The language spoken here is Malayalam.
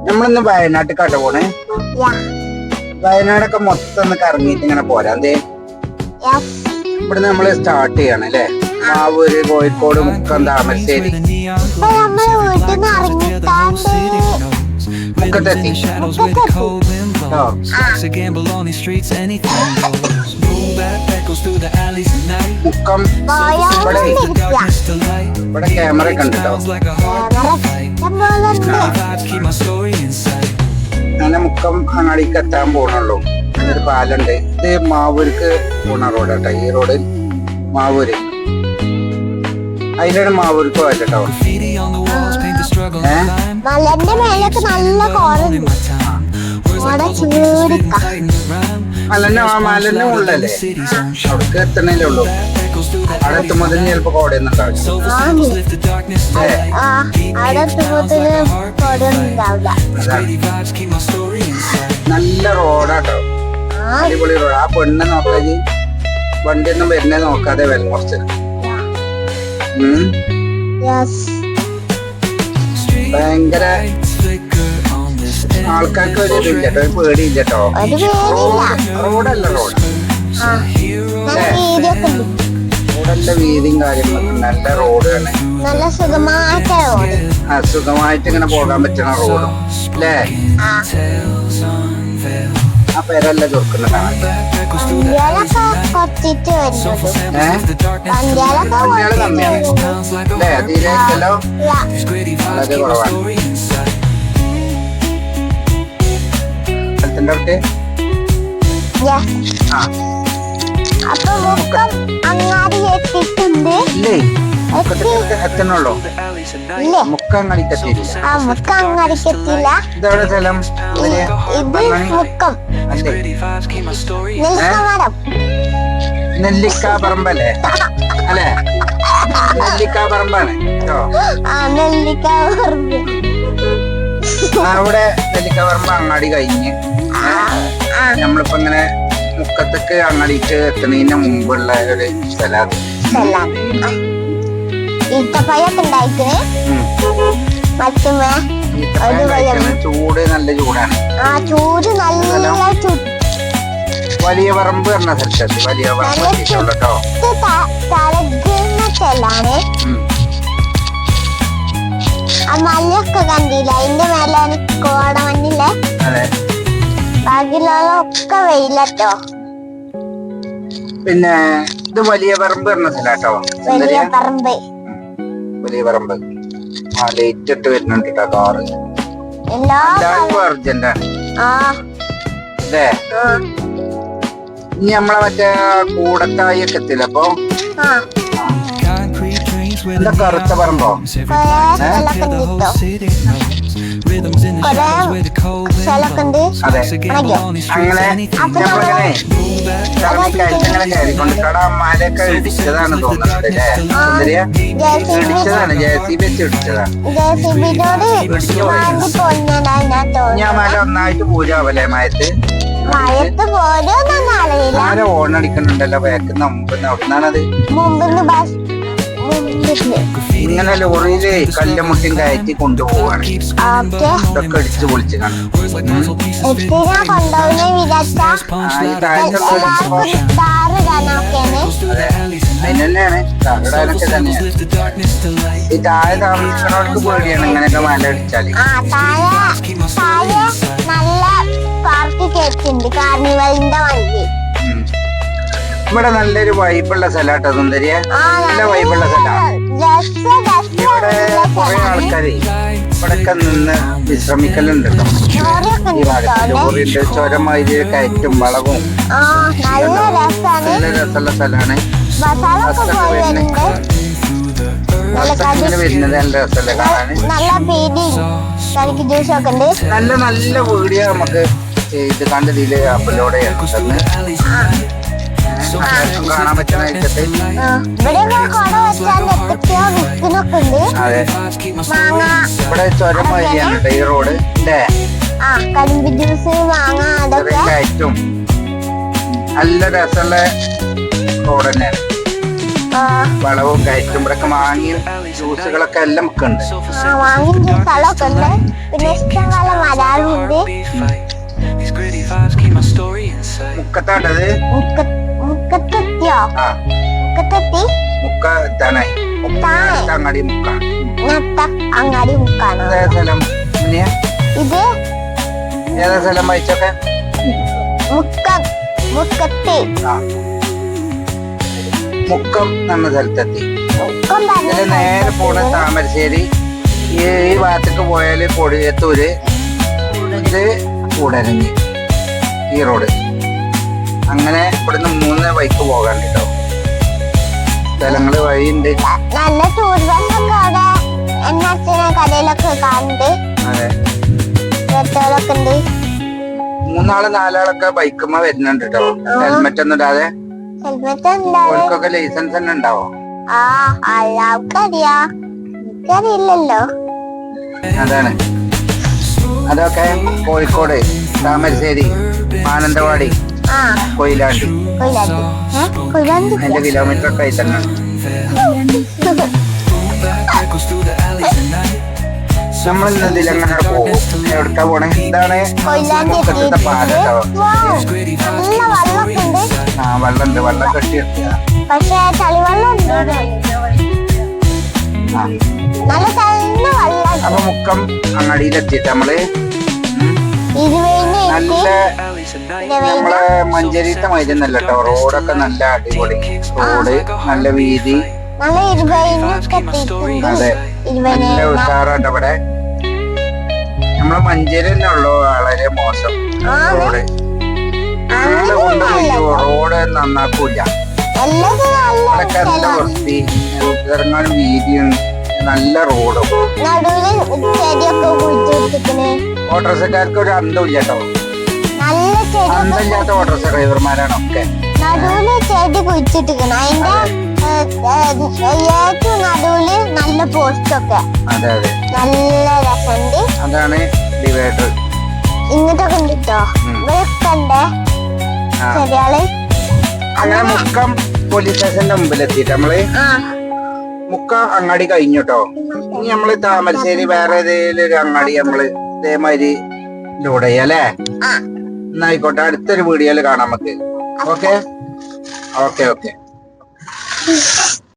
നമ്മളിന്ന് വയനാട്ടിൽ പോണേ. വയനാടൊക്കെ മൊത്തം ഒന്ന് കറങ്ങിയിട്ട് ഇങ്ങനെ പോരാ. എന്തേ ഇവിടുന്ന് നമ്മള് സ്റ്റാർട്ട് ചെയ്യണം അല്ലേ? മാവൂര്, കോഴിക്കോട്, മുക്കം, താമരശ്ശേരി, മുക്കത്തെത്തി. മുക്കം ഇവിടെ ക്യാമറ ഒക്കെ ഉണ്ട് കേട്ടോ. അങ്ങനെ മുക്കം അങ്ങാടിക്ക് എത്താൻ പോണുള്ളൂ. ഒരു പാലുണ്ട്. ഇത് മാവൂർക്ക് പോണ റോഡ് കേട്ടോ. ഈ റോഡ് മാവൂര്, അതിലാണ് മാവൂർക്ക് പോയത് കേട്ടോ. മലന്റെ മുകളിലല്ലേ? അവിടേക്ക് എത്തണല്ലേ ഉള്ളൂ. അവിടെ എത്തുമ്പോ ചിലപ്പോ കോടയൊന്നുണ്ടാവില്ല. നല്ല റോഡാട്ടോ, അടിപൊളി റോഡ്. ആ പെണ്ണെ നോക്കാതി വണ്ടിയൊന്നും വരുന്നേ നോക്കാതെ വെള്ളം കുറച്ച് ഭയങ്കര ആൾക്കാർക്ക് ഒരു ഇതില്ല, ഒരു പേടിയില്ല കേട്ടോ. റോഡല്ല റോഡ് റോഡല്ല വീതിയും കാര്യങ്ങളൊക്കെ നല്ല റോഡാണ്. സുഖമായിട്ട് ഇങ്ങനെ പോകാൻ പറ്റണ റോഡും അല്ലേ? ആ പേരല്ല ചൊറുക്കുന്നതാണ്. വണ്ടികള് കമ്മിയാണ് അല്ലേ? തീരെയല്ലോ, വളരെ കുറവാണ്. സ്ഥലത്തിന്റെ അടുത്ത് ഇല്ലേ? എത്തണുള്ളൂ. മുക്കങ്ങാടിക്കെത്തിയില്ല. ഇതെവിടെ സ്ഥലം? നെല്ലിക്കാപ്പറമ്പല്ലേ? അല്ലേ? നെല്ലിക്കാപ്പറമ്പാണ് കേട്ടോ. അവിടെ നെല്ലിക്കാപ്പറമ്പ് അങ്ങാടി കഴിഞ്ഞ് നമ്മളിപ്പോ ഇങ്ങനെ മുക്കത്തേക്ക് അങ്ങാടിക്ക് എത്തുന്നതിന് മുമ്പുള്ള ഒരു സ്ഥലമാണ്. ചൂട് നല്ല ചൂടാണ്. വലിയ പറമ്പ് പറഞ്ഞ സ്ഥലത്ത് വലിയ പറമ്പ് കേട്ടോ. മലയൊക്കെ കണ്ടില്ല, അതിന്റെ മേലെ കോടമഞ്ഞില്ലേ? ബാക്കിയുള്ളതൊക്കെ വെയിലട്ടോ. പിന്നെ ഇത് വലിയ പറമ്പ് പറഞ്ഞ സ്ഥലാട്ടോ. വലിയ പറമ്പ്, വലിയ പറമ്പ്. ആ ലൈറ്റ് ഇട്ട് വരുന്നുണ്ട് കേട്ടോ. കാറ് എല്ലാവർക്കും അർജന്റാണ് അല്ലേ? ഇനി നമ്മളെ മറ്റേ കൂടത്തായി ഒക്കെ എത്തില്ല. അപ്പൊ എന്താ കറുത്ത പറമ്പോ? അതെ, അങ്ങനെ നമ്മളിങ്ങനെ കയറ്റിങ്ങനെ കയറിക്കൊണ്ട് കട മലയൊക്കെ ഇടിച്ചതാണ് തോന്നുന്നത് അല്ലേ? സുന്ദരിയ ഇടിച്ചതാണ്, JCB വെച്ച് ഇടിച്ചതാണ്. ഞാൻ മല ഒന്നായിട്ട് പൂജാവല്ലേ മയത്ത്? ആരെ ഓണടിക്കുന്നുണ്ടല്ലോ ബാക്കിന്ന് മുമ്പ്. അവിടുന്നാണത് ഇങ്ങനെ ലോറിയില് കല്ലുമുട്ടിയും കയറ്റി കൊണ്ടുപോവാണ്. ഇതൊക്കെ അടിച്ചു പൊളിച്ച് കാണും. അതിനെന്നെയാണ് തകടാനൊക്കെ തന്നെയാണ്. ഈ താഴെ താമസിക്കുന്നവർക്ക് പേടിയാണ് ഇങ്ങനെയൊക്കെ മല അടിച്ചാല്. ഇവിടെ നല്ലൊരു വൈബുള്ള സ്ഥലാട്ടോ സുന്ദരിയ. നല്ല വൈബുള്ള സ്ഥലമാണ്. ഇവിടെ കുറെ ആൾക്കാര് ഇവിടെയൊക്കെ നിന്ന് വിശ്രമിക്കലുണ്ട് കേട്ടോ. ഈ ഭാഗത്ത് ലോറിയുണ്ട്, ചുരം വൈദ്യുതി കയറ്റും വളവും നല്ല രസമുള്ള സ്ഥലമാണ്. ബസ്സൊക്കെ വരുന്നത് നല്ല രസമല്ലേ കാണാന്? നല്ല നല്ല വീഡിയോ നമുക്ക് ഇത് കണ്ടതില് അപ്ലോഡ് ചെയ്യാം. കാണാൻ പറ്റണ അതെ. ഇവിടെ ചുരം വഴിയാണ് ഈ റോഡ് അല്ലേ? കയറ്റും നല്ല രസമുള്ള റോഡ് തന്നെയാണ്. വളവും കയറ്റും. ഇവിടെയൊക്കെ മാങ്ങിയും ജ്യൂസുകളൊക്കെ എല്ലാം ഒക്കെ ഉണ്ട്. പിന്നെ ഇഷ്ടംപോലെ മരങ്ങൾ മുക്കത്താട്ടത് മുക്കത്തെത്തിയോ? ആ മുക്കത്തെത്തി. മുക്ക എത്താനായി. അങ്ങാടി മുക്ക. അങ്ങാടി മുക്കാണോ? ഏതാ സ്ഥലം? മുനിയ? ഇത് ഏതാ സ്ഥലം വായിച്ചൊക്കെ? മുക്കത്തി. ആ മുക്കം എന്ന സ്ഥലത്തെത്തി. മുക്കം ഇതില് നേരെ പോണ താമരശ്ശേരി. ഈ ഭാഗത്തേക്ക് പോയാല് കൊടിയത്തൂര്, ഇത് കൂടരഞ്ഞി, ഈ റോഡ്. അങ്ങനെ ഇവിടുന്ന് 3 ബൈക്ക് പോകാൻ കേട്ടോ. സ്ഥലങ്ങള് വഴിയുണ്ട്. നല്ല ടൂർ ബസ്സൊക്കെ അവിടെ എന്നെ അച്ഛനെ കടയിലൊക്കെ കാണുന്നുണ്ട്. അതെ, റെസ്റ്റോറൊക്കെ ഉണ്ട്. 3 4 ബൈക്കുമ്മ വരുന്നുണ്ട് കേട്ടോ. ഹെൽമെറ്റ് ഒന്നും ഇടാതെ. ഹെൽമെറ്റ് ഉണ്ടാവും. ഓൽക്കൊക്കെ ലൈസൻസ് തന്നെ ഉണ്ടാവോ? ആ അയാൾക്കറിയാ, എനിക്കറിയില്ലല്ലോ. അതാണ്. അതൊക്കെ കോഴിക്കോട്, താമരശ്ശേരി, മാനന്തവാടി, ആ കൊയിലാണ്ടി. കൊയിലാണ്ടി അതിന്റെ കിലോമീറ്റർ ഒക്കെ ആയി തന്നെ. നമ്മൾ ഇന്നതിൽ അങ്ങനെ പോകും. എവിടക്കാ പോണേ? ഇതാണ് മുക്കത്തെ പാലട്ടോ. നല്ല വെള്ളമൊക്കെ ഉണ്ട്. ആ വെള്ളമുണ്ട്, വെള്ളം കെട്ടി നിർത്തിയ. പക്ഷെ ചളിവെള്ളം ഉണ്ട്. ആ നല്ല തന്നെ വെള്ളം. അപ്പൊ മുക്കം അങ്ങാടിയിലെത്തിയിട്ട് നമ്മള് നല്ല നമ്മളെ മഞ്ചേരിത്തെ മൈതൊന്നല്ല കേട്ടോ. റോഡൊക്കെ നല്ല അടിപൊളി റോഡ്, നല്ല വീതി. നല്ല 20 എത്തിയിട്ടുണ്ട്. അതെ, നല്ല ഉഷാറായിട്ട് ഇവിടെ. നമ്മളെ മഞ്ചേരി തന്നെ ഉള്ളു വളരെ മോശം റോഡ്. റോഡ് നന്നാക്കൂല. ഇവിടൊക്കെ നല്ല വൃത്തി, ഇറങ്ങാനും വീതിയും നല്ല റോഡും. ഓട്ടോറിക്ഷക്കാർക്ക് ഒരു അന്തമില്ല കേട്ടോ. അന്തമില്ലാത്ത ഓട്ടോറിക്ഷ ഡ്രൈവർമാരാണ് ഒക്കെ. നടുവില് ചെടി കുഴിച്ചിട്ടിരിക്കണം. അതിന്റെ ഏറ്റവും നടുവില് നല്ല പോസ്റ്റൊക്കെ. അതെ അതെ, നല്ല രസമുണ്ട്. അതാണ് ഡിവൈഡർ. ഇങ്ങോട്ടൊക്കെ ഉണ്ട് കേട്ടോ. ഇവരൊക്കെ ഉണ്ട് ചെടികള്. അങ്ങനെ മുക്കം പോലീസ് സ്റ്റേഷന്റെ മുമ്പിലെത്തിയിട്ട് നമ്മള് മുക്കം അങ്ങാടി കഴിഞ്ഞു കേട്ടോ. ഇനി നമ്മള് താമരശ്ശേരി വേറെ ഏതെങ്കിലും ഒരു അങ്ങാടി നമ്മള് ഇതേമാതിരി ലോഡ് ചെയ്യാല്ലേ? എന്നായിക്കോട്ടെ, അടുത്തൊരു വീഡിയോയില് കാണാം നമുക്ക്. Okay okay okay.